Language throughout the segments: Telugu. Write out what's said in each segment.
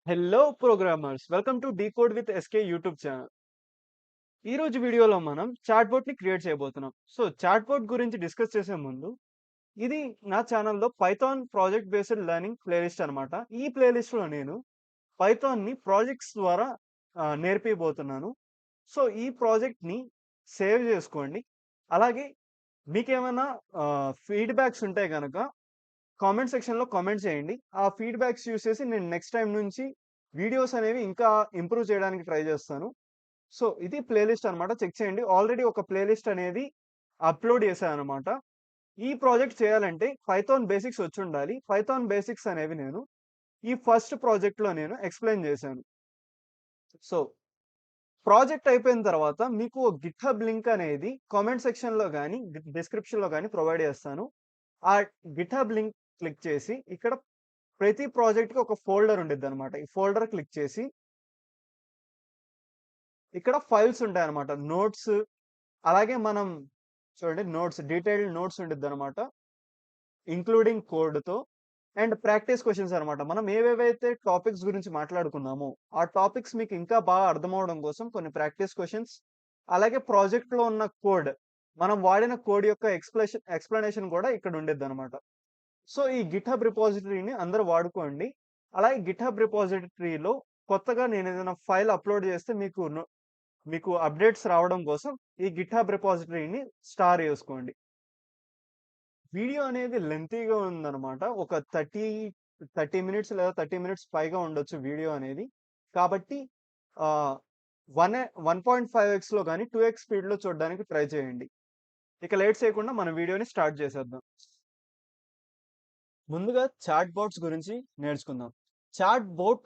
Hello programmers welcome to decode with SK YouTube channel. ఈ రోజు వీడియోలో మనం చాట్‌బోట్ ని క్రియేట్ చేయబోతున్నాం. సో చాట్‌బోట్ గురించి డిస్కస్ చేసే ముందు ఇది నా ఛానల్‌లో Python project based learning playlist అన్నమాట. ఈ ప్లేలిస్ట్‌లో నేను పైథాన్‌ని ప్రాజెక్ట్స్ ద్వారా నేర్పియబోతున్నాను. సో ఈ ప్రాజెక్ట్‌ని సేవ్ చేసుకోండి. అలాగే మీకేమైనా ఫీడ్‌బ్యాక్స్ ఉంటే గనక కామెంట్ సెక్షన్‌లో కామెంట్ చేయండి. ఆ ఫీడ్‌బ్యాక్స్ యూజ్ చేసి నేను నెక్స్ట్ టైమ్ నుంచి వీడియోస్ అనేవి ఇంకా ఇంప్రూవ్ చేయడానికి ట్రై చేస్తాను. సో, ఇది ప్లేలిస్ట్ అన్నమాట. చెక్ చేయండి. ఆల్రెడీ ఒక ప్లేలిస్ట్ అనేది అప్‌లోడ్ చేశానన్నమాట. ఈ ప్రాజెక్ట్ చేయాలంటే పైథాన్ బేసిక్స్ వచ్చుండాలి. పైథాన్ బేసిక్స్ అనేవి నేను ఈ ఫస్ట్ ప్రాజెక్ట్‌లో నేను ఎక్స్‌ప్లెయిన్ చేశాను. సో, ప్రాజెక్ట్ అయిపోయిన తర్వాత మీకు గిట్‌హబ్ లింక్ అనేది కామెంట్ సెక్షన్‌లో గాని, డిస్క్రిప్షన్‌లో గాని ప్రొవైడ్ చేస్తాను. ఆ గిట్‌హబ్ లింక్ క్లిక్ చేసి ఇక్కడ ప్రతి ప్రాజెక్ట్‌కి ఒక ఫోల్డర్ ఉండిద్దనమాట. ఈ ఫోల్డర్ క్లిక్ చేసి ఇక్కడ ఫైల్స్ ఉంటాయన్నమాట. నోట్స్ అలాగే మనం చూడండి డీటెయిల్డ్ నోట్స్ ఉండిద్దనమాట. ఇంక్లూడింగ్ కోడ్‌తో అండ్ ప్రాక్టీస్ క్వెషన్స్ అనమాట. మనం ఏవేవైతే టాపిక్స్ గురించి మాట్లాడుకున్నామో, ఆ టాపిక్స్ మీకు ఇంకా బాగా అర్థమవ్వడం కోసం కొన్ని ప్రాక్టీస్ క్వెషన్స్, అలాగే ప్రాజెక్ట్‌లో ఉన్న కోడ్, మనం వాడిన కోడ్ యొక్క ఎక్స్‌ప్లనేషన్ కూడా ఇక్కడ ఉండిద్దనమాట. సో, ఈ గిట్‌హబ్ రిపాజిటరీని అందరూ వాడుకోండి. అలాగే గిట్‌హబ్ రిపాజిటరీలో కొత్తగా నేనేదైనా ఫైల్ అప్‌లోడ్ చేస్తే మీకు అప్‌డేట్స్ రావడం కోసం ఈ గిట్‌హబ్ రిపాజిటరీని స్టార్ చేసుకోండి. వీడియో అనేది లెంతీగా ఉందన్నమాట. ఒక 30 మినిట్స్ లేదా 30 మినిట్స్ పైగా ఉండొచ్చు వీడియో అనేది. కాబట్టి ఆహ్, 1.5 ఎక్స్‌లో గాని, 2 ఎక్స్ స్పీడ్‌లో చూడడానికి ట్రై చేయండి. ఇక లేట్ చేయకుండా మన వీడియోని స్టార్ట్ చేసేద్దాం. ముందుగా చాట్ బోట్స్ గురించి నేర్చుకుందాం. చాట్ బోట్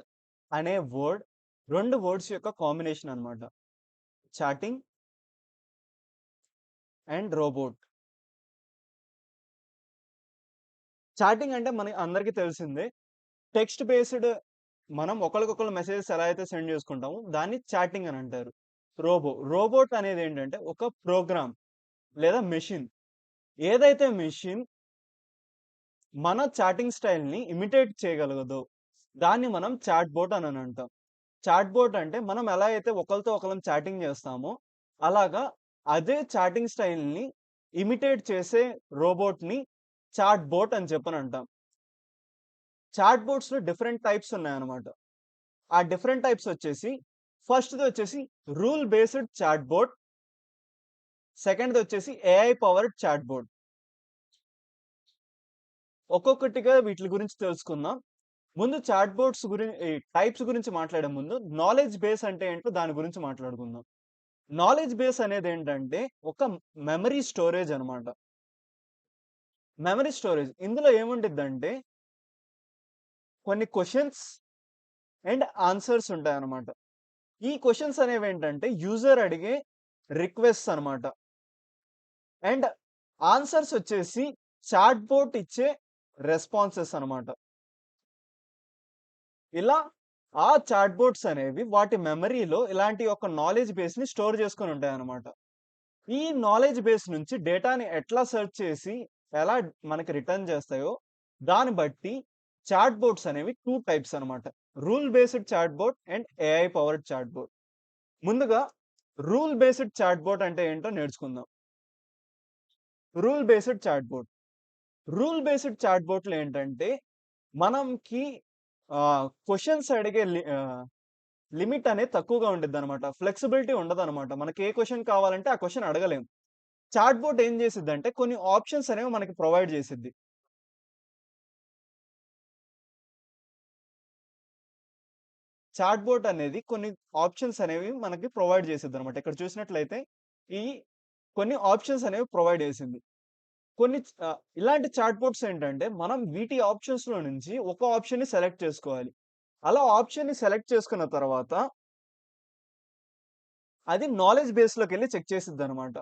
అనే వర్డ్ 2 వర్డ్స్ యొక్క కాంబినేషన్ అన్నమాట. Chatting and robot. చాటింగ్ అంటే మన అందరికీ తెలిసిందే. టెక్స్ట్ బేస్డ్ మనం ఒకళ్ళకొకళ్ళు మెసేజెస్ ఎలా అయితే సెండ్ చేసుకుంటామో దాన్ని చాటింగ్ అని అంటారు. రోబోట్ అనేది ఏంటంటే ఒక ప్రోగ్రామ్ లేదా మెషిన్. ఏదైతే మెషిన్ మన చాటింగ్ స్టైల్‌ని ఇమిటేట్ చేయగలగదో దాన్ని మనం చాట్ బోట్ అని అంటాం. చాట్ బోట్ అంటే మనం ఎలా అయితే ఒకళ్ళతో ఒకళ్ళం చాటింగ్ చేస్తామో అలాగా అదే చాటింగ్ స్టైల్‌ని ఇమిటేట్ చేసే రోబోట్‌ని చాట్ బోట్ అని చెప్పనంటాం. చాట్ బోట్స్‌లో డిఫరెంట్ టైప్స్ ఉన్నాయన్నమాట. ఆ డిఫరెంట్ టైప్స్ వచ్చేసి ఫస్ట్‌ది వచ్చేసి రూల్ బేస్డ్ చాట్ బోట్. సెకండ్‌ది వచ్చేసి ఏఐ పవర్డ్ చాట్ బోట్. ఒక్కొక్కటిగా వీటిలి గురించి తెలుసుకుందాం. ముందు చాట్ బోట్స్ ఈ టైప్స్ గురించి మాట్లాడే ముందు నాలెడ్జ్ బేస్ అంటే ఏంటో దాని గురించి మాట్లాడుకుందాం. నాలెడ్జ్ బేస్ అనేదేంటంటే ఒక మెమరీ స్టోరేజ్ అన్నమాట. మెమరీ స్టోరేజ్ ఇందులో ఏముండిద్దంటే కొన్ని క్వెషన్స్ అండ్ ఆన్సర్స్ ఉంటాయన్నమాట. ఈ క్వెషన్స్ అనేవేంటంటే యూజర్ అడిగే రిక్వెస్ట్స్ అన్నమాట. అండ్ ఆన్సర్స్ వచ్చేసి చాట్ బోట్ ఇచ్చే రెస్పాన్సెస్ అన్నమాట. ఇలా ఆ చాట్ బోట్స్ అనేవి వాటి మెమరీలో ఇలాంటి ఒక నాలెడ్జ్ బేస్‌ని స్టోర్ చేసుకొని ఉంటాయన్నమాట. ఈ నాలెడ్జ్ బేస్ నుంచి డేటాని ఎట్లా సెర్చ్ చేసి ఎలా మనకి రిటర్న్ చేస్తాయో దాన్ని బట్టి చాట్ బోట్స్ అనేవి 2 టైప్స్ అన్నమాట. Rule based chat bot and AI powered chat bot. ముందుగా రూల్ బేస్డ్ చాట్ బోట్ అంటే ఏంటో నేర్చుకుందాం. Rule based chat bot. Rule based chat బోట్‌లో ఏంటంటే మనకి క్వెషన్స్ అడిగే లిమిట్ అనేది తక్కువగా ఉండిద్దనమాట. ఫ్లెక్సిబిలిటీ ఉండదనమాట. మనకి ఏ క్వెషన్ కావాలంటే ఆ క్వెషన్ అడగలేం. చాట్ బోట్ ఏం చేసిద్దంటే కొన్ని ఆప్షన్స్ అనేవి మనకి ప్రొవైడ్ చేసిద్ది. చాట్ బోట్ అనేది కొన్ని ఆప్షన్స్ అనేవి మనకి ప్రొవైడ్ చేసిద్దనమాట. ఇక్కడ చూసినట్లయితే ఈ కొన్ని ఆప్షన్స్ అనేవి ప్రొవైడ్ చేసింది. ఇలాంటి చాట్ బోట్స్ ఏంటంటే మనం వీటి ఆప్షన్స్‌లో నుంచి ఒక ఆప్షన్‌ని సెలెక్ట్ చేసుకోవాలి. అలా ఆప్షన్‌ని సెలెక్ట్ చేసుకున్న తర్వాత అది నాలెడ్జ్ బేస్‌లోకెళ్ళి చెక్ చేసిద్దనమాట.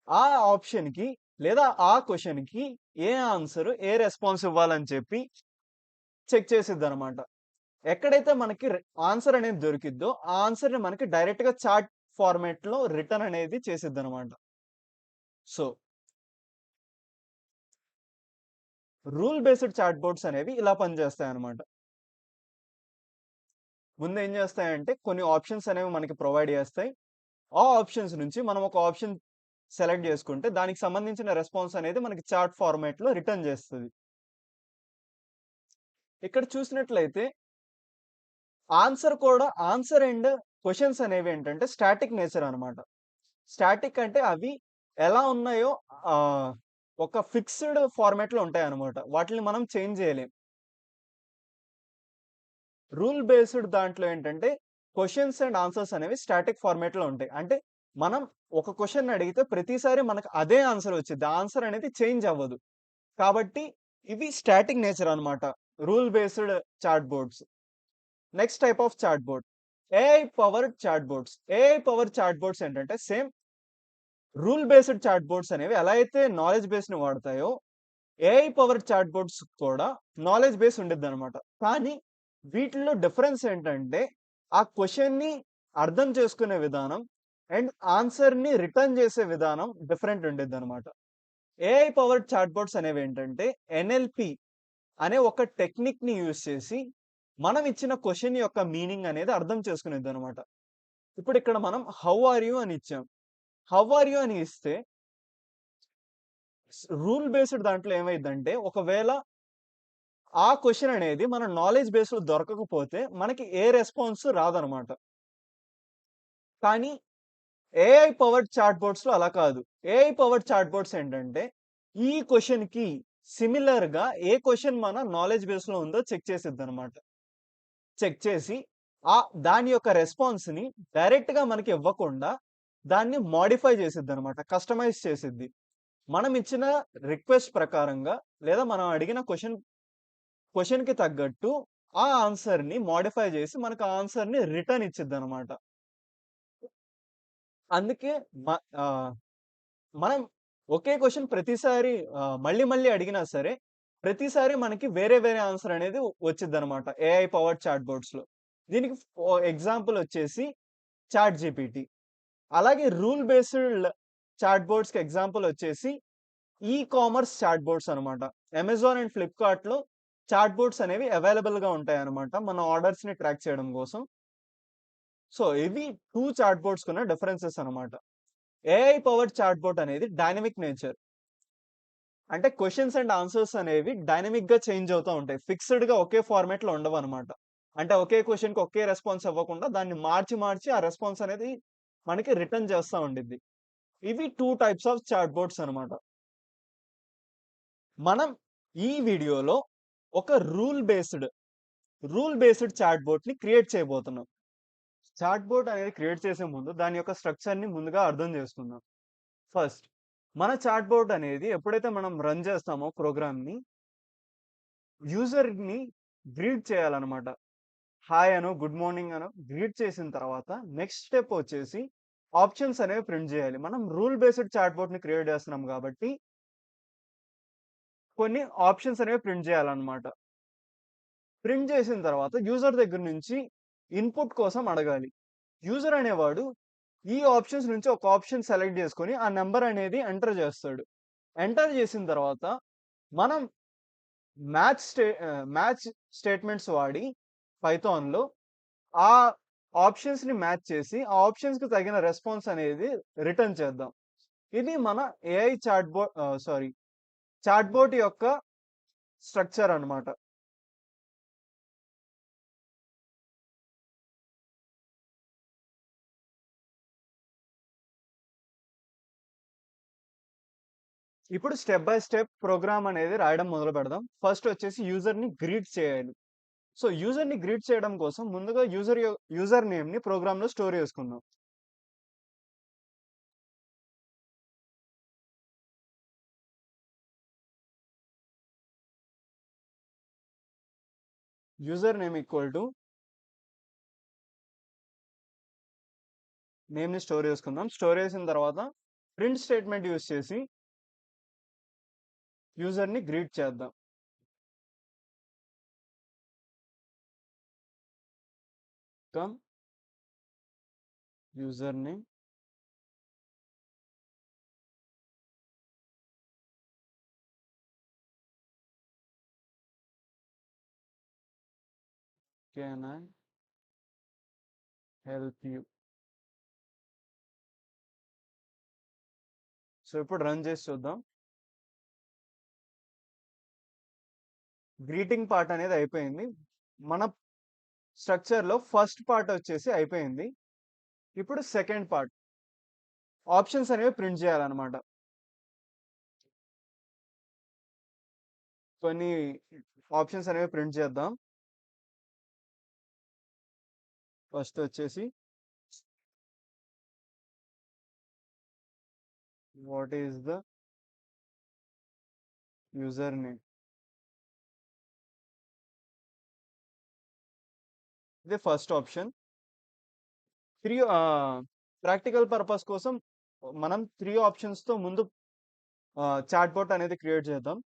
ఆ ఆప్షన్‌కి లేదా ఆ క్వెషన్‌కి ఏ ఆన్సర్, ఏ రెస్పాన్స్ ఇవ్వాలని చెప్పి చెక్ చేసిద్దనమాట. ఎక్కడైతే మనకి ఆన్సర్ అనేది దొరికిద్దో, ఆ ఆన్సర్‌ని మనకి డైరెక్ట్‌గా చాట్ ఫార్మాట్‌లో రిటర్న్ అనేది చేసిద్దనమాట. So, rule based chat bots అనేవి ఇలా పనిచేస్తాయన్నమాట. ముందు ఏం చేస్తాయంటే కొన్ని ఆప్షన్స్ అనేవి మనకి ప్రొవైడ్ చేస్తాయి. ఆ ఆప్షన్స్ నుంచి మనం ఒక ఆప్షన్ సెలెక్ట్ చేసుకుంటే దానికి సంబంధించిన రెస్పాన్స్ అనేది మనకి చార్ట్ ఫార్మాట్‌లో రిటర్న్ చేస్తది. ఇక్కడ చూసినట్లయితే ఆన్సర్ అండ్ క్వెషన్స్ అనేవేంటంటే స్టాటిక్ నేచర్ అన్నమాట. స్టాటిక్ అంటే అవి ఎలా ఉన్నాయో ఆహ్, ఒక ఫిక్స్‌డ్ ఫార్మాట్‌లో ఉంటాయన్నమాట. వాటిల్ని మనం చేంజ్ చేయలేం. రూల్ బేస్డ్ దాంట్లో ఏంటంటే క్వెషన్స్ అండ్ ఆన్సర్స్ అనేవి స్టాటిక్ ఫార్మాట్‌లో ఉంటాయి. అంటే మనం ఒక క్వెషన్ అడిగితే ప్రతిసారి మనకు అదే ఆన్సర్ వచ్చిద్ది. ఆ ఆన్సర్ అనేది చేంజ్ అవ్వదు. కాబట్టి ఇవి స్టాటిక్ నేచర్ అన్నమాట. Rule based chat boards. Next type of chat board AI powered chat boards. AI power chat boards ఏంటంటే same rule based chat boards అనేవి ఎలా అయితే నాలెడ్జ్ బేస్‌ని వాడతాయో, ఏఐ పవర్డ్ చాట్ బోర్డ్స్ కూడా నాలెడ్జ్ బేస్ ఉండిద్దనమాట. కానీ వీటిల్లో డిఫరెన్స్ ఏంటంటే, ఆ క్వెషన్‌ని అర్థం చేసుకునే విధానం అండ్ ఆన్సర్‌ని రిటర్న్ చేసే విధానం డిఫరెంట్ ఉండిద్దనమాట. ఏఐ పవర్డ్ చాట్ బోర్డ్స్ అనేవేంటంటే, ఎన్ఎల్‌పి అనే ఒక టెక్నిక్‌ని యూజ్ చేసి, మనం ఇచ్చిన క్వెషన్ యొక్క మీనింగ్ అనేది అర్థం చేసుకునిద్దనమాట. ఇప్పుడిక్కడ మనం హౌ ఆర్ యూ అని ఇచ్చాం. హౌ ఆర్ యూ అని ఇస్తే రూల్ బేస్డ్ దాంట్లో ఏమైద్దంటే, ఒకవేళ ఆ క్వెషన్ అనేది మన నాలెడ్జ్ బేస్‌లో దొరకకపోతే, మనకి ఏ రెస్పాన్స్ రాదనమాట. కానీ ఏఐ పవర్డ్ చాట్ బోర్డ్స్‌లో అలా కాదు. ఏఐ పవర్డ్ చాట్ బోర్డ్స్ ఏంటంటే, ఈ క్వెషన్‌కి సిమిలర్‌గా ఏ క్వెషన్ మన నాలెడ్జ్ బేస్‌లో ఉందో చెక్ చేసిద్దనమాట. చెక్ చేసి దాని యొక్క రెస్పాన్స్‌ని డైరెక్ట్‌గా మనకి ఇవ్వకుండా, దాన్ని మోడిఫై చేసిద్దనమాట. కస్టమైజ్ చేసిద్ది. మనం ఇచ్చిన రిక్వెస్ట్ ప్రకారంగా లేదా మనం అడిగిన క్వెషన్‌కి తగ్గట్టు ఆ ఆన్సర్‌ని మోడిఫై చేసి మనకు ఆ ఆన్సర్‌ని రిటర్న్ ఇచ్చిద్దనమాట. అందుకే మ ఆహ్, మనం ఒకే క్వెషన్ ప్రతిసారి మళ్ళీ మళ్ళీ అడిగినా సరే, ప్రతిసారి మనకి వేరే వేరే ఆన్సర్ అనేది వచ్చిద్దనమాట. ఏఐ పవర్డ్ చాట్ బోర్డ్స్‌లో. దీనికి ఎగ్జాంపుల్ వచ్చేసి చాట్ జీపీటీ. అలాగే రూల్ బేస్డ్ చాట్ బోర్డ్స్‌కి ఎగ్జాంపుల్ వచ్చేసి ఈ కామర్స్ చాట్ బోర్డ్స్ అనమాట. అమెజాన్ అండ్ ఫ్లిప్‌కార్ట్‌లో చాట్ బోర్డ్స్ అనేవి అవైలబుల్‌గా ఉంటాయన్నమాట. మన ఆర్డర్స్‌ని ట్రాక్ చేయడం కోసం. సో, ఇవి 2 చాట్ బోర్డ్స్‌కున్న డిఫరెన్సెస్ అనమాట. ఏఐ పవర్డ్ చాట్ బోట్ అనేది డైనమిక్ నేచర్. అంటే క్వెషన్స్ అండ్ ఆన్సర్స్ అనేవి డైనమిక్‌గా చేంజ్ అవుతా ఉంటాయి. ఫిక్స్‌డ్‌గా ఒకే ఫార్మాట్‌లో ఉండవన్నమాట. అంటే ఒకే క్వెషన్‌కి ఒకే రెస్పాన్స్ ఇవ్వకుండా దాన్ని మార్చి మార్చి ఆ రెస్పాన్స్ అనేది మనకి రిటర్న్ చేస్తా ఉండిద్ది. ఇవి 2 టైప్స్ ఆఫ్ చాట్ బోట్స్ అనమాట. మనం ఈ వీడియోలో ఒక రూల్ బేస్డ్ చాట్ బోట్‌ని క్రియేట్ చేయబోతున్నాం. చాట్ బోట్ అనేది క్రియేట్ చేసే ముందు దాని యొక్క స్ట్రక్చర్‌ని ముందుగా అర్థం చేసుకుందాం. ఫస్ట్ మన చాట్ బోట్ అనేది ఎప్పుడైతే మనం రన్ చేస్తామో ప్రోగ్రామ్‌ని యూజర్‌ని గ్రీట్ చేయాలన్నమాట. హాయ్ అనో, గుడ్ మార్నింగ్ అనో గ్రీట్ చేసిన తర్వాత నెక్స్ట్ స్టెప్ వచ్చేసి ఆప్షన్స్ అనేవి ప్రింట్ చేయాలి. మనం రూల్ బేస్డ్ చాట్ బోట్‌ని క్రియేట్ చేస్తున్నాం కాబట్టి కొన్ని ఆప్షన్స్ అనేవి ప్రింట్ చేయాలన్నమాట. ప్రింట్ చేసిన తర్వాత యూజర్ దగ్గర నుంచి ఇన్‌పుట్ కోసం అడగాలి. యూజర్ అనేవాడు ఈ ఆప్షన్స్ నుంచి ఒక ఆప్షన్ సెలెక్ట్ చేసుకొని ఆ నంబర్ అనేది ఎంటర్ చేస్తాడు. ఎంటర్ చేసిన తర్వాత మనం మ్యాచ్ స్టేట్మెంట్స్ వాడి పైథాన్‌లో ఆ ఆప్షన్స్‌ని మ్యాచ్ చేసి, ఆ ఆప్షన్స్‌కి తగిన రెస్పాన్స్ అనేది రిటర్న్ చేద్దాం. ఇది మన ఏఐ చాట్‌బోట్ యొక్క స్ట్రక్చర్ అన్నమాట. ఇప్పుడు స్టెప్ బై స్టెప్ ప్రోగ్రామ్ అనేది రాయడం మొదలుపెడదాం. ఫస్ట్ వచ్చేసి యూజర్‌ని గ్రీట్ చేయాలి. సో, యూజర్‌ని గ్రీట్ చేయడం కోసం ముందుగా యూజర్ నేమ్‌ని ప్రోగ్రామ్‌లో స్టోర్ చేసుకుందాం. యూజర్ నేమ్ ఈక్వల్ టు నేమ్‌ని స్టోర్ చేసుకుందాం. స్టోర్ చేసిన తర్వాత ప్రింట్ స్టేట్మెంట్ యూజ్ చేసి యూజర్‌ని గ్రీట్ చేద్దాం. Come user name can I help you. So ఇప్పుడు రన్ చేసి చూద్దాం. గ్రీటింగ్ పార్ట్ అనేది అయిపోయింది. మన స్ట్రక్చర్‌లో ఫస్ట్ పార్ట్ వచ్చేసి అయిపోయింది. ఇప్పుడు సెకండ్ పార్ట్ ఆప్షన్స్ అనేవి ప్రింట్ చేయాలన్నమాట. కొన్ని ఆప్షన్స్ అనేవి ప్రింట్ చేద్దాం. ఫస్ట్ వచ్చేసి what is the user name. ఇది ఫస్ట్ ఆప్షన్. 3 ప్రాక్టికల్ పర్పస్ కోసం మనం 3 ఆప్షన్స్‌తో ముందు చాట్‌బోట్ అనేది క్రియేట్ చేద్దాం.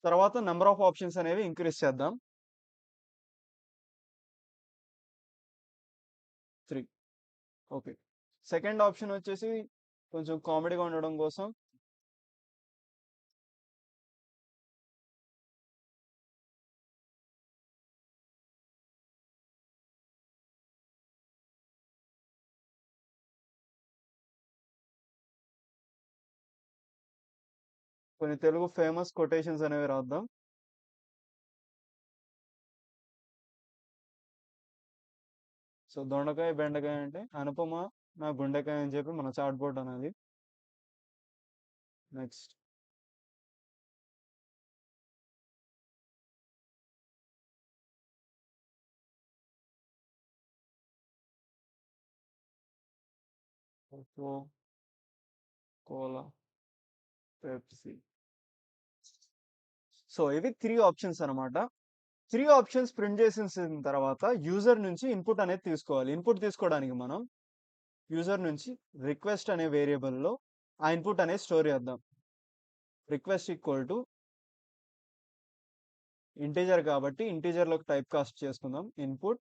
తర్వాత నంబర్ ఆఫ్ ఆప్షన్స్ అనేవి ఇంక్రీజ్ చేద్దాం. 3 ఓకే. సెకండ్ ఆప్షన్ వచ్చేసి కొంచెం కామెడీగా ఉండడం కోసం కొన్ని తెలుగు ఫేమస్ కొటేషన్స్ అనేవి రాద్దాం. సో దొండకాయ, బెండకాయ అంటే అనుపమ నా గుండెకాయ అని చెప్పి మన చాట్‌బోట్ అనేది. Next Coca Cola, Pepsi. So ఇవి 3 ఆప్షన్స్ అన్నమాట. 3 ఆప్షన్స్ ప్రింట్ చేసేసిన తర్వాత యూజర్ నుంచి ఇన్పుట్ అనేది తీసుకోవాలి. ఇన్పుట్ తీసుకోవడానికి మనం యూజర్ నుంచి రిక్వెస్ట్ అనే వేరియబుల్‌లో ఆ ఇన్పుట్ అనేది స్టోర్ చేద్దాం. రిక్వెస్ట్ ఈక్వల్ టు ఇంటిజర్ కాబట్టి ఇంటిజర్‌లోకి టైప్ కాస్ట్ చేసుకుందాం. Input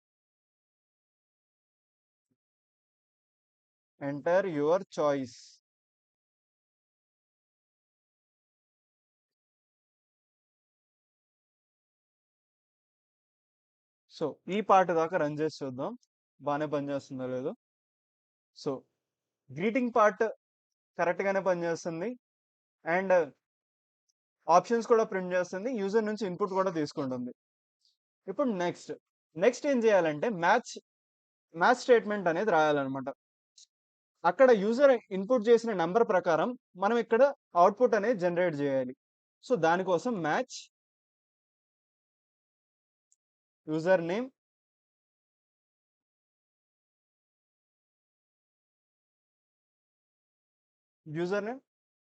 enter your choice. So ఈ పార్ట్ దాకా రన్ చేసి చూద్దాం. బానే పనిచేస్తుందో లేదో. సో గ్రీటింగ్ పార్ట్ కరెక్ట్ గానే పనిచేస్తుంది. అండ్ ఆప్షన్స్ కూడా ప్రింట్ చేస్తుంది. యూజర్ నుంచి ఇన్పుట్ కూడా తీసుకుంటుంది. ఇప్పుడు నెక్స్ట్ ఏం చేయాలంటే మ్యాచ్ స్టేట్మెంట్ అనేది రాయాలన్నమాట. అక్కడ యూజర్ ఇన్పుట్ చేసిన నంబర్ ప్రకారం మనం ఇక్కడ అవుట్పుట్ అనేది జనరేట్ చేయాలి. సో దానికోసం మ్యాచ్ యూజర్ నేమ్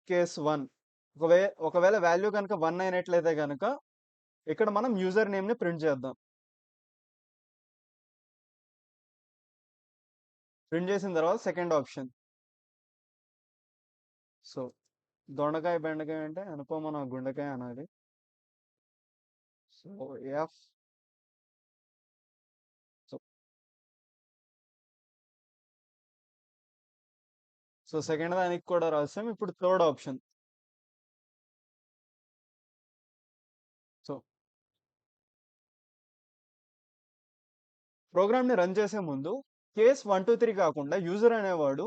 కేస్ 1. ఒకవేళ వాల్యూ కనుక 1 అయినట్లయితే కనుక ఇక్కడ మనం యూజర్ నేమ్ ని ప్రింట్ చేద్దాం. ప్రింట్ చేసిన తర్వాత సెకండ్ ఆప్షన్. సో దొండకాయ, బెండకాయ అంటే అనుపమ నా గుండెకాయ అనాలి. So F. So so second దానికి కూడా రాస్తాం. ఇప్పుడు థర్డ్ ఆప్షన్. సో ప్రోగ్రామ్ ని రన్ చేసే ముందు కేస్ 1, 2, 3 కాకుండా యూజర్ అనేవాడు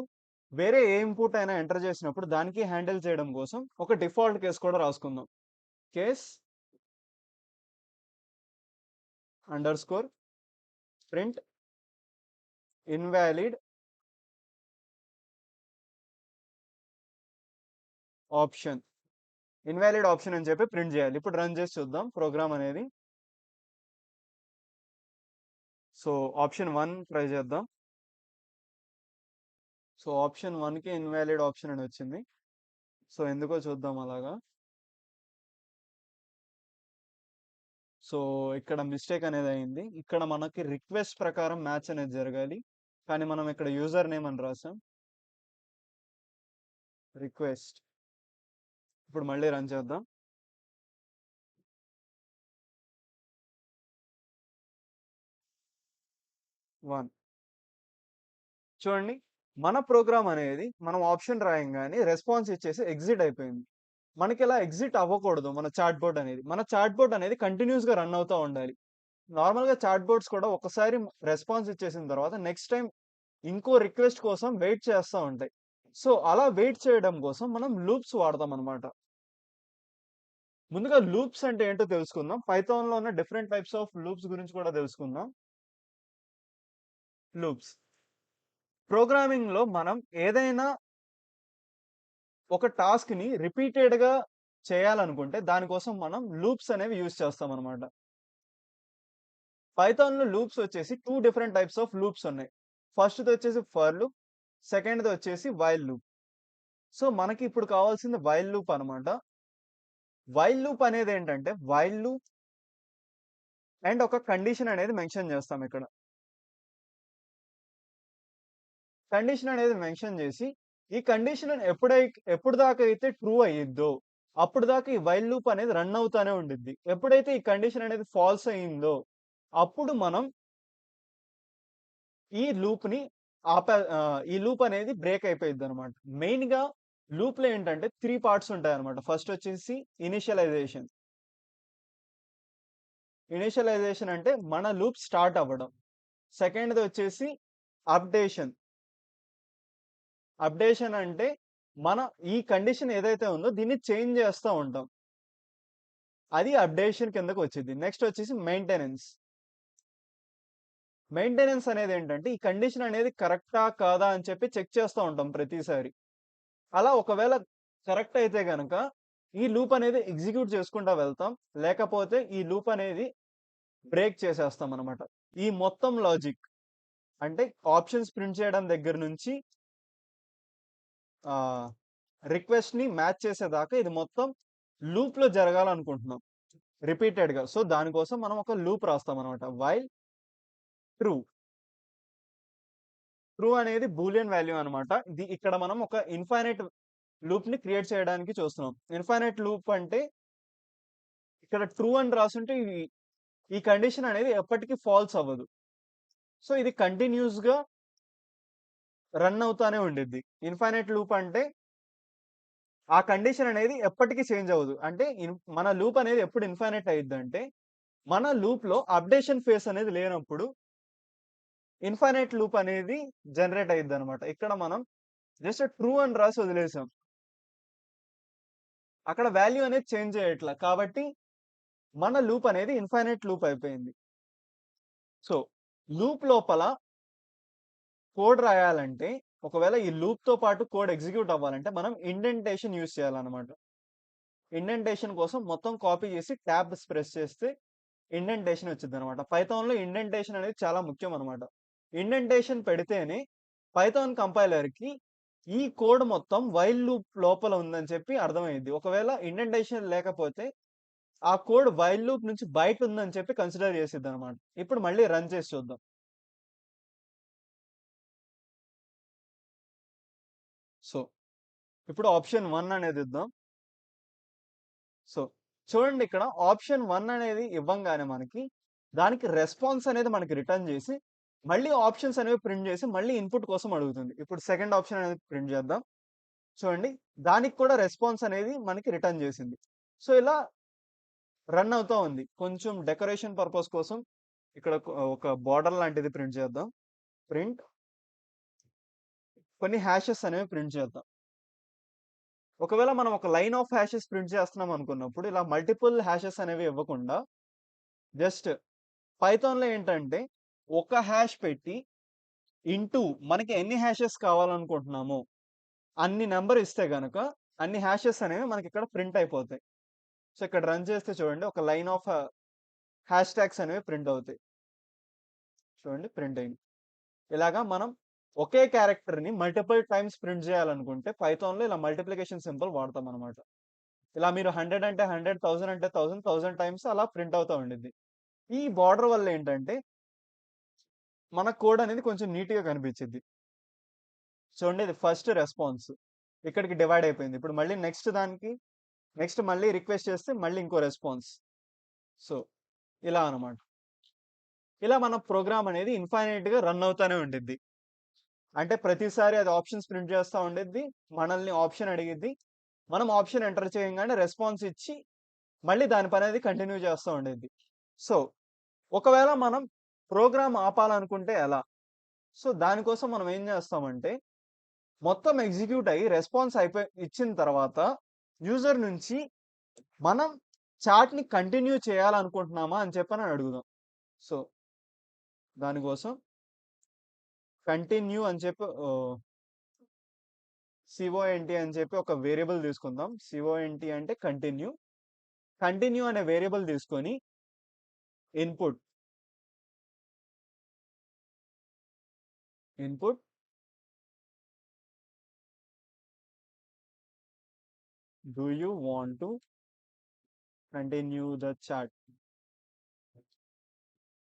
వేరే ఏ ఇన్పుట్ అయినా ఎంటర్ చేసినప్పుడు దానికి హ్యాండిల్ చేయడం కోసం ఒక డిఫాల్ట్ కేస్ కూడా రాసుకుందాం. Case underscore print invalid option. Invalid option అని చెప్పి ప్రింట్ చేయాలి. ఇప్పుడు రన్ చేసి చూద్దాం ప్రోగ్రామ్ అనేది. సో ఆప్షన్ 1 ట్రై చేద్దాం. సో ఆప్షన్ 1కి ఇన్వాలిడ్ ఆప్షన్ అని వచ్చింది. సో ఎందుకో చూద్దాం అలాగా. సో ఇక్కడ మిస్టేక్ అనేది అయింది. ఇక్కడ మనకి రిక్వెస్ట్ ప్రకారం మ్యాచ్ అనేది జరగాలి. కానీ మనం ఇక్కడ యూజర్ నేమ్ అని రాసాం. రిక్వెస్ట్. ఇప్పుడు మళ్ళీ రన్ చేద్దాం. వన్. చూడండి మన ప్రోగ్రామ్ అనేది మనం ఆప్షన్ రాయంగానే రెస్పాన్స్ ఇచ్చేసి ఎగ్జిట్ అయిపోయింది. మనకి ఇలా ఎగ్జిట్ అవ్వకూడదు మన చాట్ బోర్డ్ అనేది. మన చాట్ బోర్డ్ అనేది కంటిన్యూస్ గా రన్ అవుతూ ఉండాలి. నార్మల్ గా చాట్ బోర్డ్స్ కూడా ఒకసారి రెస్పాన్స్ ఇచ్చేసిన తర్వాత నెక్స్ట్ టైం ఇంకో రిక్వెస్ట్ కోసం వెయిట్ చేస్తా ఉంటాయి. సో, అలా వెయిట్ చేయడం కోసం మనం లూప్స్ వాడతామనమాట. ముందుగా లూప్స్ అంటే ఏంటో తెలుసుకుందాం. పైథాన్‌లో ఉన్న డిఫరెంట్ టైప్స్ ఆఫ్ లూప్స్ గురించి కూడా తెలుసుకుందాం. లూప్స్. ప్రోగ్రామింగ్‌లో మనం ఏదైనా ఒక టాస్క్‌ని రిపీటెడ్‌గా చేయాలనుకుంటే దానికోసం మనం లూప్స్ అనేవి యూజ్ చేస్తామనమాట. పైథాన్‌లో లూప్స్ వచ్చేసి 2 డిఫరెంట్ టైప్స్ ఆఫ్ లూప్స్ ఉన్నాయి. ఫస్ట్‌ది వచ్చేసి ఫర్ లూప్, సెకండ్‌ది వచ్చేసి వైల్ లూప్. సో, మనకి ఇప్పుడు కావాల్సింది వైల్ లూప్ అనమాట. వైల్ లూప్ అనేదేంటంటే వైల్ లూప్ అండ్ ఒక కండిషన్ అనేది మెన్షన్ చేస్తాం ఇక్కడ. కండిషన్ అనేది మెన్షన్ చేసి, ఈ కండిషన్ ఎప్పుడు దాకా అయితే ట్రూ అయ్యిద్దో, అప్పుడు దాకా ఈ వైల్ లూప్ అనేది రన్ అవుతానే ఉండిద్ది. ఎప్పుడైతే ఈ కండిషన్ అనేది ఫాల్స్ అయిందో, అప్పుడు మనం ఈ లూప్‌ని ఈ లూప్ అనేది బ్రేక్ అయిపోయిద్దనమాట. మెయిన్‌గా లూప్‌లో ఏంటంటే 3 పార్ట్స్ ఉంటాయన్నమాట. ఫస్ట్ వచ్చేసి ఇనీషియలైజేషన్. ఇనీషియలైజేషన్ అంటే మన లూప్ స్టార్ట్ అవ్వడం. సెకండ్‌ది వచ్చేసి అప్డేషన్. అప్డేషన్ అంటే మన ఈ కండిషన్ ఏదైతే ఉందో దీన్ని చేంజ్ చేస్తా ఉంటాం. అది అప్డేషన్ కిందకి వచ్చిద్ది. నెక్స్ట్ వచ్చేసి మెయింటెనెన్స్. మెయింటెనెన్స్ అనేదేంటంటే ఈ కండిషన్ అనేది కరెక్టా? కాదా? అని చెప్పి చెక్ చేస్తా ఉంటాం ప్రతిసారి. అలా ఒకవేళ కరెక్ట్ అయితే గనక ఈ లూప్ అనేది ఎగ్జిక్యూట్ చేసుకుంటా వెళ్తాం. లేకపోతే ఈ లూప్ అనేది బ్రేక్ చేసేస్తామనమాట. ఈ మొత్తం లాజిక్ అంటే ఆప్షన్స్ ప్రింట్ చేయడం దగ్గర నుంచి ఆహ్, రిక్వెస్ట్‌ని మ్యాచ్ చేసేదాకా ఇది మొత్తం లూప్‌లో జరగాలనుకుంటున్నాం. రిపీటెడ్‌గా. సో, దానికోసం మనం ఒక లూప్ రాస్తామనమాట. While true. ట్రూ అనేది బూలియన్ వాల్యూ అనమాట. ఇది ఇక్కడ మనం ఒక ఇన్‌ఫైనైట్ లూప్‌ని క్రియేట్ చేయడానికి చూస్తున్నాం. ఇన్‌ఫైనైట్ లూప్ అంటే ఇక్కడ ట్రూ అని రాసుంటే ఈ కండిషన్ అనేది ఎప్పటికి ఫాల్స్ అవ్వదు. సో, ఇది కంటిన్యూయస్‌గా రన్ అవుతానే ఉండిద్ది. ఇన్‌ఫైనైట్ లూప్ అంటే ఆ కండిషన్ అనేది ఎప్పటికి చేంజ్ అవ్వదు. అంటే మన లూప్ అనేది ఎప్పుడు ఇన్‌ఫైనైట్ అయ్యిద్దంటే, మన లూప్‌లో అప్డేషన్ ఫేజ్ అనేది లేనప్పుడు ఇన్‌ఫైనైట్ లూప్ అనేది జనరేట్ అయ్యిద్దనమాట. ఇక్కడ మనం జస్ట్ ట్రూ అని రాసి వదిలేసాం. అక్కడ వాల్యూ అనేది చేంజ్ చేయట్ల. కాబట్టి మన లూప్ అనేది ఇన్‌ఫైనైట్ లూప్ అయిపోయింది. సో, లూప్ లోపల కోడ్ రాయాలంటే, ఒకవేళ ఈ లూప్‌తో పాటు కోడ్ ఎగ్జిక్యూట్ అవ్వాలంటే, మనం ఇండెంటేషన్ యూజ్ చేయాలన్నమాట. ఇండెంటేషన్ కోసం మొత్తం కాపీ చేసి ట్యాబ్స్ ప్రెస్ చేస్తే ఇండెంటేషన్ వచ్చిద్దనమాట. పైథాన్‌లో ఇండెంటేషన్ అనేది చాలా ముఖ్యం అన్నమాట. ఇండెంటేషన్ పెడితేనే పైథాన్ కంపైలర్‌కి ఈ కోడ్ మొత్తం వైల్ లూప్ లోపల ఉందని చెప్పి అర్థమైద్ది. ఒకవేళ ఇండెంటేషన్ లేకపోతే ఆ కోడ్ వైల్ లూప్ నుంచి బయట ఉందని చెప్పి కన్సిడర్ చేసిద్దనమాట. ఇప్పుడు మళ్ళీ రన్ చేసి చూద్దాం. సో, ఇప్పుడు ఆప్షన్ 1 అనేది ఇద్దాం. సో, చూడండి ఇక్కడ ఆప్షన్ 1 అనేది ఇవ్వంగానే దానికి రెస్పాన్స్ అనేది మనకి రిటర్న్ చేసి, మళ్ళీ ఆప్షన్స్ అనేవి ప్రింట్ చేసి, మళ్ళీ ఇన్‌పుట్ కోసం అడుగుతుంది. ఇప్పుడు సెకండ్ ఆప్షన్ అనేది ప్రింట్ చేద్దాం. చూడండి దానికి కూడా రెస్పాన్స్ అనేది మనకి రిటర్న్ చేసింది. సో, ఇలా రన్ అవుతా ఉంది. కొంచెం డెకరేషన్ పర్పస్ కోసం ఇక్కడ ఒక బోర్డర్ లాంటిది ప్రింట్ చేద్దాం. ప్రింట్ కొన్ని హాషెస్ అనేవి ప్రింట్ చేద్దాం. ఒకవేళ మనం ఒక లైన్ ఆఫ్ హాషెస్ ప్రింట్ చేస్తున్నాం అనుకున్నప్పుడు, ఇలా మల్టిపుల్ హాషెస్ అనేవి ఇవ్వకుండా జస్ట్ పైథాన్‌లో ఏంటంటే, ఒక హాష్ పెట్టి ఇంటూ మనకి ఎన్ని హాషెస్ కావాలనుకుంటున్నామో, అన్ని నంబర్ ఇస్తే గనక, అన్ని హాషెస్ అనేవి మనకిక్కడ ప్రింట్ అయిపోతాయి. సో, ఇక్కడ రన్ చేస్తే చూడండి ఒక లైన్ ఆఫ్ హాష్ ట్యాగ్స్ అనేవి ప్రింట్ అవుతాయి. చూడండి ప్రింట్ అయింది. ఇలాగా మనం ఒకే క్యారెక్టర్‌ని మల్టిపుల్ టైమ్స్ ప్రింట్ చేయాలనుకుంటే పైథాన్‌లో ఇలా మల్టిప్లికేషన్ సింబల్ వాడతామనమాట. ఇలా మీరు 100 అంటే 100, 1000 అంటే 1000, 1000 టైమ్స్ అలా ప్రింట్ అవుతా ఉండిద్ది. ఈ బోర్డర్ వల్ల ఏంటంటే, మన కోడ్ అనేది కొంచెం నీట్‌గా కనిపించిద్ది. చూడండి ఇది ఫస్ట్ రెస్పాన్స్. ఇక్కడికి డివైడ్ అయిపోయింది. ఇప్పుడు మళ్ళీ నెక్స్ట్ మళ్ళీ రిక్వెస్ట్ చేస్తే మళ్ళీ ఇంకో రెస్పాన్స్. సో, ఇలా అన్నమాట. ఇలా మన ప్రోగ్రామ్ అనేది ఇన్‌ఫైనైట్‌గా రన్ అవుతానే ఉండిద్ది. అంటే ప్రతిసారి అది ఆప్షన్స్ ప్రింట్ చేస్తా ఉండిద్ది. మనల్ని ఆప్షన్ అడిగిద్ది. మనం ఆప్షన్ ఎంటర్ చేయంగానే రెస్పాన్స్ ఇచ్చి మళ్ళీ దాని పనది కంటిన్యూ చేస్తా ఉండిద్ది. సో, ఒకవేళ మనం ప్రోగ్రామ్ ఆపాలనుకుంటే ఎలా? సో, దానికోసం మనం ఏం చేస్తామంటే, మొత్తం ఎగ్జిక్యూట్ అయ్యి రెస్పాన్స్ ఇచ్చిన తర్వాత యూజర్ నుంచి మనం చాట్‌ని కంటిన్యూ చేయాలనుకుంటున్నామా అని చెప్పని అడుగుదాం. సో, దానికోసం కంటిన్యూ అని చెప్పి సిఓఎన్‌టి అని చెప్పి ఒక వేరియబుల్ తీసుకుందాం. సిఓఎన్‌టి అంటే కంటిన్యూ. కంటిన్యూ అనే వేరియబుల్ తీసుకొని input, input do you want to continue the chat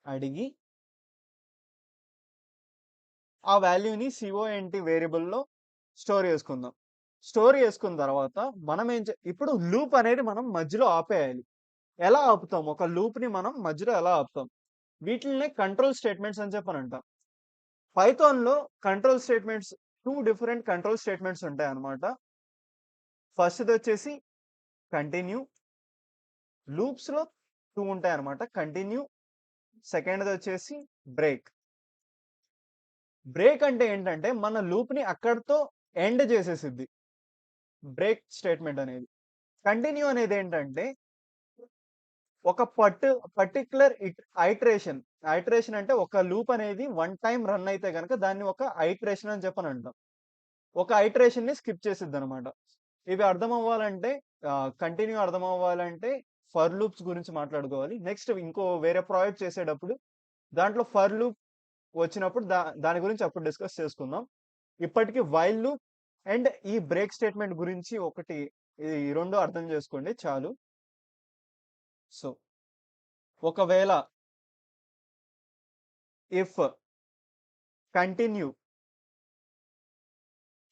అడిగి ఆ వాల్యూని సిఓఎన్‌టి వేరియబుల్‌లో స్టోర్ చేసుకుందాం. స్టోర్ చేసుకున్న తర్వాత మనం ఇప్పుడు లూప్ అనేది మనం మధ్యలో ఆపేయాలి. ఎలా ఆపుతాం? ఒక లూప్‌ని మనం మధ్యలో ఎలా ఆపుతాం? వీటిల్నే కంట్రోల్ స్టేట్మెంట్స్ అని చెప్పనంటాం. పైథాన్‌లో control statements 2 different control statements ఉంటాయన్నమాట. ఫస్ట్‌దొచ్చేసి కంటిన్యూ. లూప్స్‌లో 2 ఉంటాయన్నమాట. కంటిన్యూ. సెకండ్‌దొచ్చేసి బ్రేక్. బ్రేక్ అంటే ఏంటంటే మన లూప్‌ని అక్కడితో ఎండ్ చేసేసిద్ది. బ్రేక్ స్టేట్మెంట్ అనేది. కంటిన్యూ అనేదేంటంటే ఒక పర్టిక్యులర్ ఐటరేషన్. ఐటరేషన్ అంటే ఒక లూప్ అనేది వన్ టైమ్ రన్ అయితే గనక దాన్ని ఒక ఐటరేషన్ అని చెప్పనంటాం. ఒక ఐటరేషన్‌ని స్కిప్ చేసిద్దనమాట. ఇవి అర్థమవ్వాలంటే కంటిన్యూ అర్థమవ్వాలంటే ఫర్ లూప్స్ గురించి మాట్లాడుకోవాలి. నెక్స్ట్ ఇంకో వేరే ప్రాజెక్ట్ చేసేటప్పుడు దాంట్లో ఫర్ లూప్ వచ్చినప్పుడు దాని గురించి అప్పుడు డిస్కస్ చేసుకుందాం. ఇప్పటికి వైల్ లూప్ అండ్ ఈ బ్రేక్ స్టేట్మెంట్ గురించి ఈ 2 అర్థం చేసుకోండి చాలు. సో, ఒకవేళ ఇఫ్ కంటిన్యూ,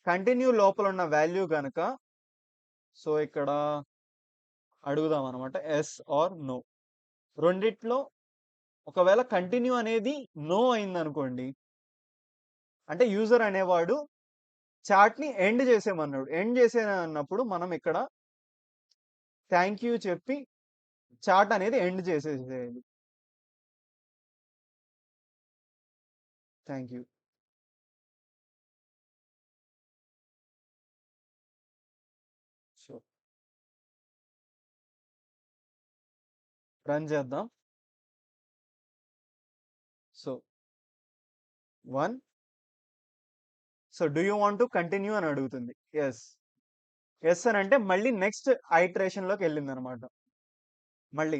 కంటిన్యూ లోపలున్న వాల్యూ గనక సో, ఇక్కడ అడుగుదామనమాట. Yes or no. రెండిట్లో ఒకవేళ కంటిన్యూ అనేది నో అయిందనుకోండి, అంటే యూజర్ అనేవాడు చాట్‌ని ఎండ్ చేసేయమన్నాడు. ఎండ్ చేసేయనన్నప్పుడు మనం ఇక్కడ థాంక్ యూ చెప్పి చాట్ అనేది ఎండ్ చేసేసేయాలి. Thank you. సో, రన్ చేద్దాం. So, 1 so, do you want to continue అని అడుగుతుంది. యెస్. యెస్ అనంటే మళ్ళీ నెక్స్ట్ ఐటరేషన్‌లోకెళ్ళిందనమాట. మళ్ళీ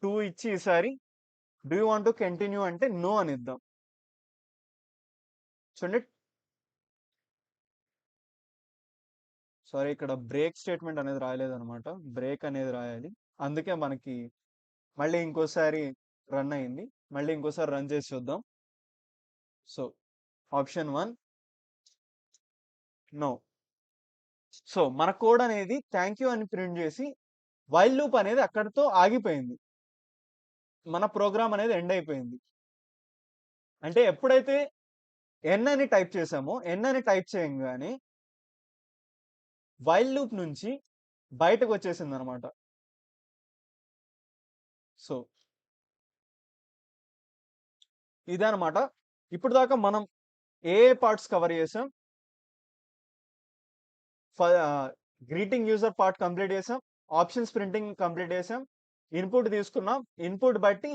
2 ఇచ్చి ఈసారి do you want to continue అంటే నో అనిద్దాం. చూడండి. సారీ, ఇక్కడ బ్రేక్ స్టేట్మెంట్ అనేది రాయలేదనమాట. బ్రేక్ అనేది రాయాలి. అందుకే మనకి మళ్ళీ ఇంకోసారి రన్ అయింది. మళ్ళీ ఇంకోసారి రన్ చేసి చూద్దాం. So, option 1 no. సో, మన కోడ్ అనేది థాంక్ యూ అని ప్రింట్ చేసి వైల్ లూప్ అనేది అక్కడితో ఆగిపోయింది. మన ప్రోగ్రామ్ అనేది ఎండ్ అయిపోయింది. అంటే ఎప్పుడైతే ఎన్ అని టైప్ చేసామో, ఎన్ అని టైప్ చేయంగానే వైల్ లూప్ నుంచి బయటకొచ్చేసిందనమాట. సో, ఇదనమాట. ఇప్పటిదాకా మనం ఏ పార్ట్స్ కవర్ చేసాం? ఫ గ్రీటింగ్ యూజర్ పార్ట్ కంప్లీట్ చేసాం. ఆప్షన్స్ ప్రింటింగ్ కంప్లీట్ చేసాం. ఇన్‌పుట్ తీసుకున్నాం. ఇన్‌పుట్ బట్టి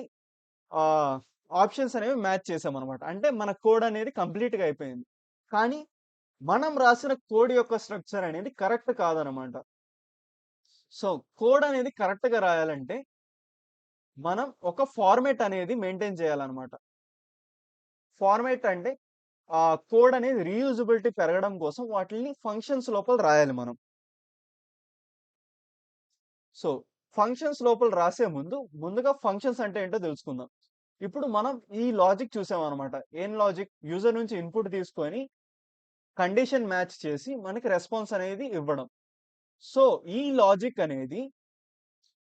ఆహ్, ఆప్షన్స్ అనేవి మ్యాచ్ చేసామనమాట. అంటే మన కోడ్ అనేది కంప్లీట్‌గా అయిపోయింది. కానీ మనం రాసిన కోడ్ యొక్క స్ట్రక్చర్ అనేది కరెక్ట్ కాదనమాట. సో, కోడ్ అనేది కరెక్ట్‌గా రాయాలంటే మనం ఒక ఫార్మాట్ అనేది మెయింటైన్ చేయాలనమాట. ఫార్మాట్ అంటే కోడ్ అనేది రీయూజబిలిటీ పెరగడం కోసం వాటిల్ని ఫంక్షన్స్ లోపల రాయాలి మనం. సో, ఫంక్షన్స్ లోపల రాసే ముందుగా ఫంక్షన్స్ అంటే ఏంటో తెలుసుకుందాం. ఇప్పుడు మనం ఈ లాజిక్ చూసామనమాట. ఏం లాజిక్? యూజర్ నుంచి ఇన్‌పుట్ తీసుకొని కండిషన్ మ్యాచ్ చేసి మనకి రెస్పాన్స్ అనేది ఇవ్వడం. సో, ఈ లాజిక్ అనేది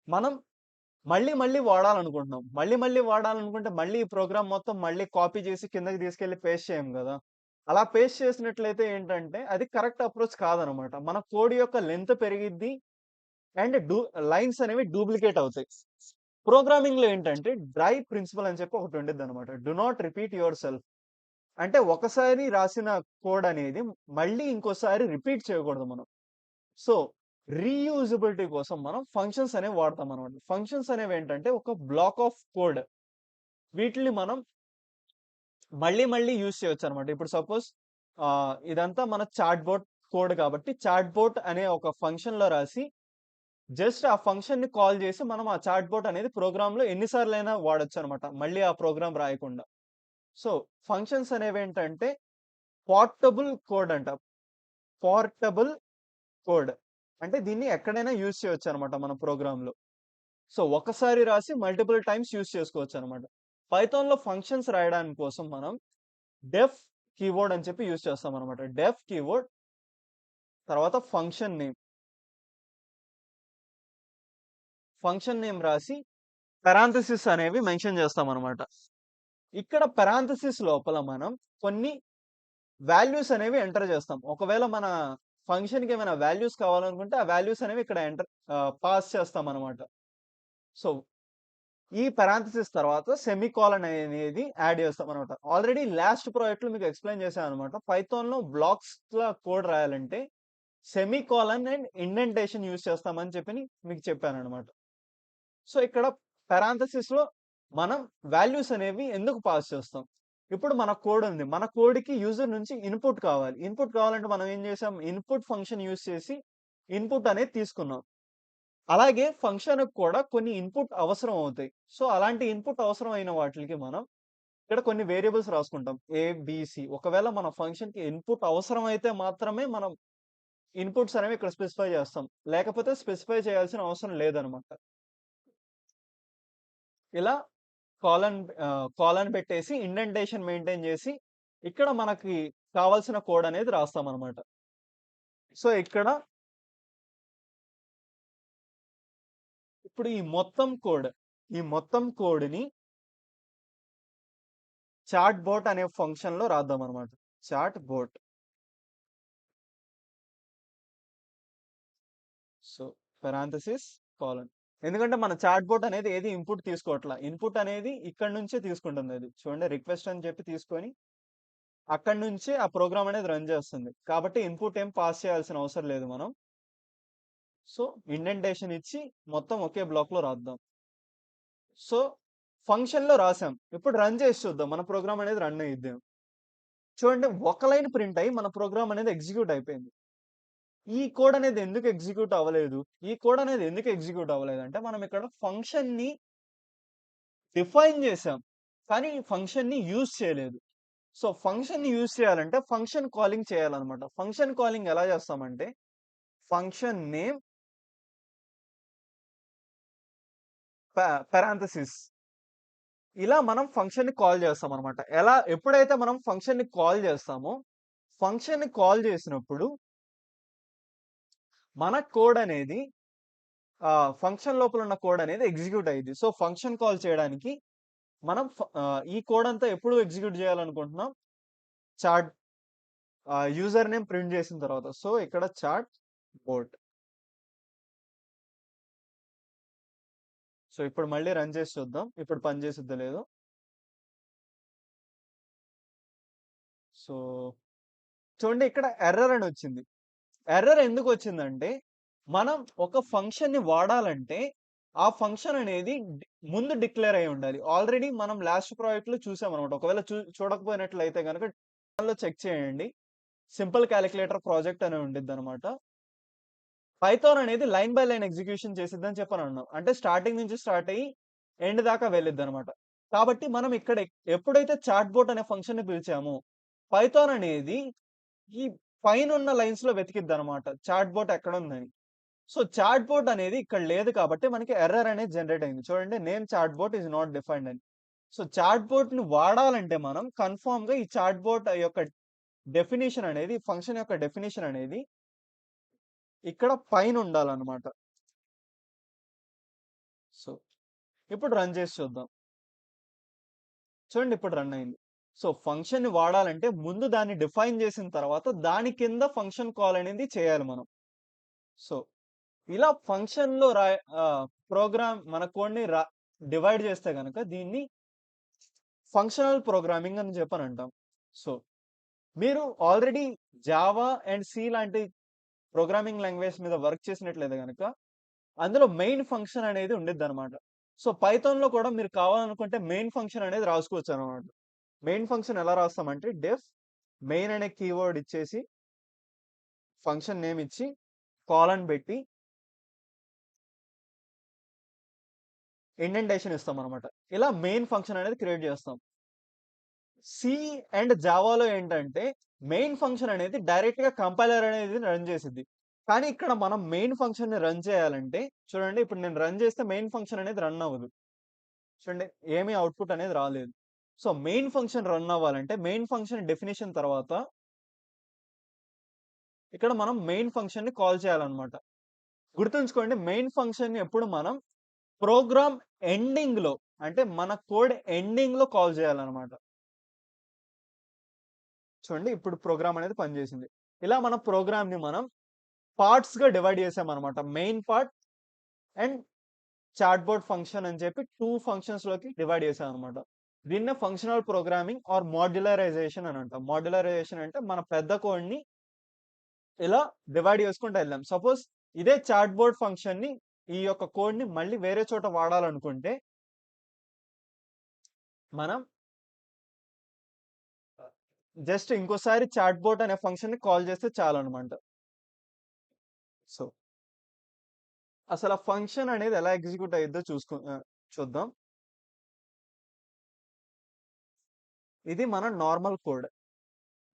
మనం మళ్ళీ వాడాలనుకుంటున్నాం. మళ్ళీ వాడాలనుకుంటే మళ్ళీ ఈ ప్రోగ్రామ్ మొత్తం మళ్ళీ కాపీ చేసి కిందకి తీసుకెళ్ళి పేస్ట్ చేయం గదా! అలా పేస్ట్ చేసినట్లయితే ఏంటంటే అది కరెక్ట్ అప్రోచ్ కాదనమాట. మన కోడ్ యొక్క లెంత్ పెరిగిద్ది. అండ్ లైన్స్ అనేవి డూప్లికేట్ అవుతాయి. ప్రోగ్రామింగ్‌లో ఏంటంటే డ్రై ప్రిన్సిపల్ అని చెప్పి ఒకటి ఉండిద్దనమాట. డు నాట్ రిపీట్ యువర్ సెల్ఫ్. అంటే ఒకసారి రాసిన కోడ్ అనేది మళ్ళీ ఇంకోసారి రిపీట్ చేయకూడదు మనం. సో, రీయూజబిలిటీ కోసం మనం ఫంక్షన్స్ అనేవి వాడతామనమాట. ఫంక్షన్స్ అనేవేంటంటే ఒక బ్లాక్ ఆఫ్ కోడ్. వీటిని మనం మళ్ళీ మళ్ళీ యూజ్ చేయొచ్చనమాట. ఇప్పుడు సపోజ్ ఇదంతా మన చాట్‌బోట్ కోడ్ కాబట్టి చాట్‌బోట్ అనే ఒక ఫంక్షన్‌లో రాసి జస్ట్ ఆ ఫంక్షన్‌ని కాల్ చేసి మనం ఆ చాట్‌బోట్ అనేది ప్రోగ్రామ్‌లో ఎన్ని సార్లైనా వాడొచ్చనమాట. మళ్ళీ ఆ ప్రోగ్రామ్ రాయకుండా. సో, ఫంక్షన్స్ అనేవేంటంటే పోర్టబుల్ కోడ్ అంట. Portable code. అంటే దీన్ని ఎక్కడైనా యూజ్ చేయొచ్చనమాట మన ప్రోగ్రామ్‌లో. సో, ఒకసారి రాసి మల్టిపుల్ టైమ్స్ యూజ్ చేసుకోవచ్చనమాట. పైథాన్‌లో ఫంక్షన్స్ రాయడానికి కోసం మనం డెఫ్ కీవర్డ్ అని చెప్పి యూజ్ చేస్తామనమాట. డెఫ్ కీవర్డ్ తర్వాత ఫంక్షన్ నేమ్ రాసి పారాంథసిస్ అనేవి మెన్షన్ చేస్తామనమాట. ఇక్కడ పారాంథసిస్ లోపల మనం కొన్ని వాల్యూస్ అనేవి ఎంటర్ చేస్తాం. ఒకవేళ మన ఫంక్షన్‌కి ఏమైనా వాల్యూస్ కావాలనుకుంటే ఆ వాల్యూస్ అనేవి ఇక్కడ పాస్ చేస్తామనమాట. సో, ఈ పారాంథసిస్ తర్వాత సెమికోలన్ అనేది యాడ్ చేస్తామనమాట. ఆల్రెడీ లాస్ట్ ప్రాజెక్ట్‌లో మీకు ఎక్స్‌ప్లెయిన్ చేశాననమాట. పైథాన్‌లో బ్లాక్స్‌లా కోడ్ రాయాలంటే సెమికోలన్ అండ్ ఇండెంటేషన్ యూజ్ చేస్తామని మీకు చెప్పాననమాట. సో, ఇక్కడ పారాంథసిస్‌లో మనం వాల్యూస్ అనేవి ఎందుకు పాస్ చేస్తాం? ఇప్పుడు మన కోడ్ ఉంది. మన కోడ్‌కి యూజర్ నుంచి ఇన్‌పుట్ కావాలి. ఇన్‌పుట్ కావాలంటే మనం ఏం చేసాం? ఇన్‌పుట్ ఫంక్షన్ యూజ్ చేసి ఇన్‌పుట్ అనేది తీసుకున్నాం. అలాగే ఫంక్షన్‌కి కూడా కొన్ని ఇన్‌పుట్ అవసరం అవుతాయి. సో, అలాంటి ఇన్‌పుట్ అవసరమైన వాటిలికి మనం ఇక్కడ కొన్ని వేరియబుల్స్ రాసుకుంటాం. ఏ, బి, సి. ఒకవేళ మన ఫంక్షన్‌కి ఇన్‌పుట్ అవసరమైతే మాత్రమే మనం ఇన్‌పుట్స్ అనేవి ఇక్కడ స్పెసిఫై చేస్తాం. లేకపోతే స్పెసిఫై చేయాల్సిన అవసరం లేదనమాట. ఇలా కాలన్ పెట్టేసి ఇండెంటేషన్ మెయింటైన్ చేసి ఇక్కడ మనకి కావాల్సిన కోడ్ అనేది రాస్తామనమాట. సో, ఇక్కడ ఇప్పుడు ఈ మొత్తం కోడ్‌ని చాట్ బోట్ అనే ఫంక్షన్‌లో రాద్దామనమాట. Chat bot. So, parenthesis colon. ఎందుకంటే మన చాట్ బోట్ అనేది ఏది ఇన్‌పుట్ తీసుకోవట్ల. ఇన్‌పుట్ అనేది ఇక్కడి నుంచే తీసుకుంటుందది. చూడండి రిక్వెస్ట్ అని చెప్పి తీసుకొని అక్కడి నుంచే ఆ ప్రోగ్రామ్ అనేది రన్ చేస్తుంది. కాబట్టి ఇన్‌పుట్ ఏం పాస్ చేయాల్సిన అవసరం లేదు మనం. సో, ఇండెంటేషన్ ఇచ్చి మొత్తం ఒకే బ్లాక్‌లో రాద్దాం. సో, ఫంక్షన్‌లో రాసాం. ఇప్పుడు రన్ చేసి చూద్దాం. మన ప్రోగ్రామ్ అనేది రన్ అయ్యిద్దేమో. చూడండి ఒక లైన్ ప్రింట్ అయ్యి మన ప్రోగ్రామ్ అనేది ఎగ్జిక్యూట్ అయిపోయింది. ఈ కోడ్ అనేది ఎందుకు ఎగ్జిక్యూట్ అవ్వలేదు? ఈ కోడ్ అనేది ఎందుకు ఎగ్జిక్యూట్ అవ్వలేదంటే మనం ఇక్కడ ఫంక్షన్‌ని డిఫైన్ చేసాం. కానీ ఫంక్షన్‌ని యూజ్ చేయలేదు. సో, ఫంక్షన్‌ని యూజ్ చేయాలంటే ఫంక్షన్ కాలింగ్ చేయాలన్నమాట. ఫంక్షన్ కాలింగ్ ఎలా చేస్తామంటే ఫంక్షన్ నేమ్ పారాంథసిస్ ఇలా మనం ఫంక్షన్‌ని కాల్ చేస్తామనమాట. ఎప్పుడైతే మనం ఫంక్షన్‌ని కాల్ చేస్తామో, ఫంక్షన్‌ని కాల్ చేసినప్పుడు మన కోడ్ అనేది ఫంక్షన్ లోపల ఉన్న కోడ్ అనేది ఎగ్జిక్యూట్ అయ్యిద్ది. సో, ఫంక్షన్ కాల్ చేయడానికి మనం ఈ కోడ్ అంతా ఎప్పుడు ఎగ్జిక్యూట్ చేయాలనుకుంటున్నాం? చాట్ యూజర్ నేమ్ ప్రింట్ చేసిన తర్వాత. సో, ఇక్కడ చాట్ బోట్. సో, ఇప్పుడు మళ్ళీ రన్ చేసి చూద్దాం. ఇప్పుడు పని చేసిద్దో లేదో. సో, చూడండి ఇక్కడ ఎర్రర్ అని వచ్చింది. ఎర్రర్ ఎందుకొచ్చిందంటే, మనం ఒక ఫంక్షన్‌ని వాడాలంటే, ఆ ఫంక్షన్ అనేది ముందు డిక్లేర్ అయ్యి ఉండాలి. ఆల్రెడీ మనం లాస్ట్ ప్రాజెక్ట్‌లో చూసామనమాట. ఒకవేళ చూడకపోయినట్లయితే గనక ఛానెల్‌లో చెక్ చేయండి. సింపుల్ కాలిక్యులేటర్ ప్రాజెక్ట్ అని ఉండిద్దనమాట. పైథాన్ అనేది లైన్ బై లైన్ ఎగ్జిక్యూషన్ చేసిద్దని చెప్పనన్నాం. అంటే స్టార్టింగ్ నుంచి స్టార్ట్ అయ్యి ఎండ్ దాకా వెళ్ళిద్దనమాట. కాబట్టి మనం ఇక్కడ ఎప్పుడైతే చాట్ బోట్ అనే ఫంక్షన్‌ని పిలిచామో, పైథాన్ అనేది ఈ పైనున్న లైన్స్‌లో వెతికిద్దనమాట. చాట్ బోట్ ఎక్కడుందని. సో, చాట్ బోట్ అనేది ఇక్కడ లేదు కాబట్టి మనకి ఎర్రర్ అనేది జనరేట్ అయింది. చూడండి name chat bot is not defined అని. సో, చాట్ బోట్‌ని వాడాలంటే మనం కన్ఫర్మ్‌గా ఈ చాట్ బోట్ యొక్క డెఫినిషన్ అనేది ఫంక్షన్ యొక్క డెఫినిషన్ అనేది ఇక్కడ పైన ఉండాలన్నమాట. సో, ఇప్పుడు రన్ చేసి చూద్దాం. చూడండి ఇప్పుడు రన్ అయింది. సో, ఫంక్షన్‌ని వాడాలంటే ముందు దాన్ని డిఫైన్ చేసిన తర్వాత దాని కింద ఫంక్షన్ కాల్ అనేది చేయాలి మనం. సో, ఇలా ఫంక్షన్‌లో ప్రోగ్రామ్ మన కోడ్‌ని డివైడ్ చేస్తే గనక దీన్ని ఫంక్షనల్ ప్రోగ్రామింగ్ అని చెప్పనంటాం. సో మీరు ఆల్రెడీ జావా అండ్ సి లాంటి ప్రోగ్రామింగ్ లాంగ్వేజ్ మీద వర్క్ చేసినట్లయితే గనక అందులో మెయిన్ ఫంక్షన్ అనేది ఉండిద్దనమాట. సో పైథాన్‌లో కూడా మీరు కావాలనుకుంటే మెయిన్ ఫంక్షన్ అనేది రాసుకోవచ్చనమాట. మెయిన్ ఫంక్షన్ ఎలా రాస్తామంటే డెఫ్ మెయిన్ అనే కీవర్డ్ ఇచ్చేసి ఫంక్షన్ నేమ్ ఇచ్చి కాలన్ పెట్టి ఇండెంటేషన్ ఇస్తామనమాట. ఇలా మెయిన్ ఫంక్షన్ అనేది క్రియేట్ చేస్తాం. సి అండ్ జావాలో ఏంటంటే మెయిన్ ఫంక్షన్ అనేది డైరెక్ట్‌గా కంపైలర్ అనేది రన్ చేసిద్ది. కానీ ఇక్కడ మనం మెయిన్ ఫంక్షన్‌ని రన్ చేయాలంటే చూడండి ఇప్పుడు నేను రన్ చేస్తే మెయిన్ ఫంక్షన్ అనేది రన్ అవ్వదు. చూడండి ఏమి అవుట్‌పుట్ అనేది రాలేదు. సో మెయిన్ ఫంక్షన్ రన్ అవ్వాలంటే మెయిన్ ఫంక్షన్ డెఫినిషన్ తర్వాత ఇక్కడ మనం మెయిన్ ఫంక్షన్‌ని కాల్ చేయాలన్నమాట. గుర్తుంచుకోండి మెయిన్ ఫంక్షన్‌ని ఎప్పుడు మనం ప్రోగ్రామ్ ఎండింగ్‌లో అంటే మన కోడ్ ఎండింగ్‌లో కాల్ చేయాలన్నమాట. చూడండి ఇప్పుడు ప్రోగ్రామ్ అనేది పనిచేసింది. ఇలా మన ప్రోగ్రామ్‌ని మనం పార్ట్స్‌గా డివైడ్ చేసామన్నమాట. Main part and chatbot function అని చెప్పి 2 ఫంక్షన్స్‌లోకి డివైడ్ చేసామన్నమాట. దీన్నే ఫంక్షనల్ ప్రోగ్రామింగ్ ఆర్ మాడ్యులరైజేషన్ అని అంటాం. మాడ్యులరైజేషన్ అంటే మన పెద్ద కోడ్‌ని ఇలా డివైడ్ చేసుకుంటూ ఎళ్ళాం. సపోజ్ ఇదే చాట్‌బోట్ ఫంక్షన్‌ని ఈ యొక్క కోడ్‌ని మళ్ళీ వేరే చోట వాడాలనుకుంటే మనం జస్ట్ ఇంకోసారి చాట్‌బోట్ అనే ఫంక్షన్‌ని కాల్ చేస్తే చాలన్నమాట. సో అసలు ఆ ఫంక్షన్ అనేది ఎలా ఎగ్జిక్యూట్ అయ్యిద్దో చూద్దాం. ఇది మన normal code.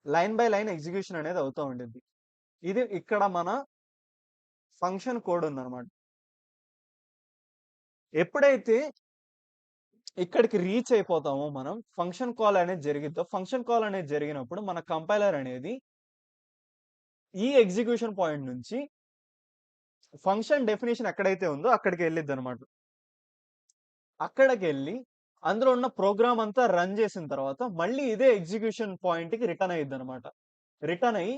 Line by line execution అనేది అవుతా ఉండిద్ది. ఇది ఇక్కడ మన ఫంక్షన్ కోడ్ ఉందన్నమాట. ఎప్పుడైతే ఇక్కడికి రీచ్ అయిపోతామో మనం ఫంక్షన్ కాల్ అనేది జరిగిద్దో, ఫంక్షన్ కాల్ అనేది జరిగినప్పుడు మన కంపైలర్ అనేది ఈ ఎగ్జిక్యూషన్ పాయింట్ నుంచి ఫంక్షన్ డెఫినిషన్ ఎక్కడైతే ఉందో అక్కడికి ఎళ్ళిద్దన్నమాట. అక్కడికెళ్ళి అందులో ఉన్న ప్రోగ్రామ్ అంతా రన్ చేసిన తర్వాత మళ్ళీ ఇదే ఎగ్జిక్యూషన్ పాయింట్‌కి రిటర్న్ అయ్యిద్దన్నమాట. రిటర్న్ అయ్యి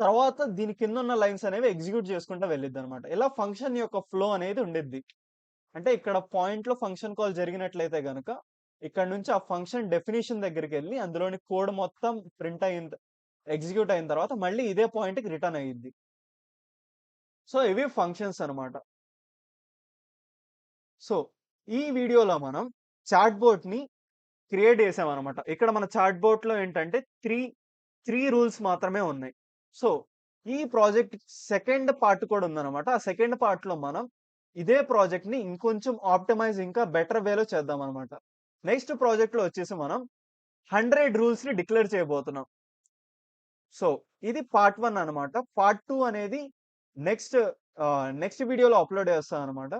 తర్వాత దీని కిందున్న లైన్స్ అనేవి ఎగ్జిక్యూట్ చేసుకుంటా వెళ్ళిద్దన్నమాట. ఇలా ఫంక్షన్ యొక్క ఫ్లో అనేది ఉండిద్ది. అంటే ఇక్కడ పాయింట్‌లో ఫంక్షన్ కాల్ జరిగినట్లయితే గనక ఇక్కడ నుంచి ఆ ఫంక్షన్ డెఫినిషన్ దగ్గరికెళ్ళి అందులోని కోడ్ మొత్తం ప్రింట్ ఎగ్జిక్యూట్ అయిన తర్వాత మళ్ళీ ఇదే పాయింట్‌కి రిటర్న్ అయ్యిద్ది. సో ఇవి ఫంక్షన్స్ అన్నమాట. సో ఈ వీడియోలో మనం చాట్‌బోట్‌ని క్రియేట్ చేసామనమాట. ఇక్కడ మన చాట్‌బోట్‌లో ఏంటంటే 3 రూల్స్ మాత్రమే ఉన్నాయి. సో, ఈ ప్రాజెక్ట్ సెకండ్ పార్ట్ కూడా ఉందనమాట. ఆ సెకండ్ పార్ట్‌లో మనం ఇదే ప్రాజెక్ట్‌ని ఇంకొంచెం ఆప్టిమైజ్ ఇంకా బెటర్ వేలో చేద్దామనమాట. నెక్స్ట్ ప్రాజెక్ట్‌లో వచ్చేసి మనం 100 రూల్స్‌ని డిక్లేర్ చేయబోతున్నాం. సో, ఇది పార్ట్ 1 అనమాట. పార్ట్ 2 అనేది నెక్స్ట్ నెక్స్ట్ వీడియోలో అప్‌లోడ్ చేస్తాననమాట.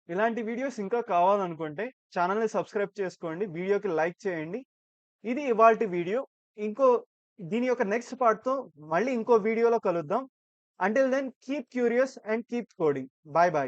ఇలాంటి వీడియోస్ ఇంకా కావాలనుకుంటే ఛానెల్‌ని సబ్స్క్రైబ్ చేసుకోండి. వీడియోకి లైక్ చేయండి. ఇది ఇవాల్టి వీడియో. ఇంకో దీని యొక్క నెక్స్ట్ పార్ట్‌తో మళ్ళీ ఇంకో వీడియోలో కలుద్దాం. Until then keep curious and keep coding. Bye by.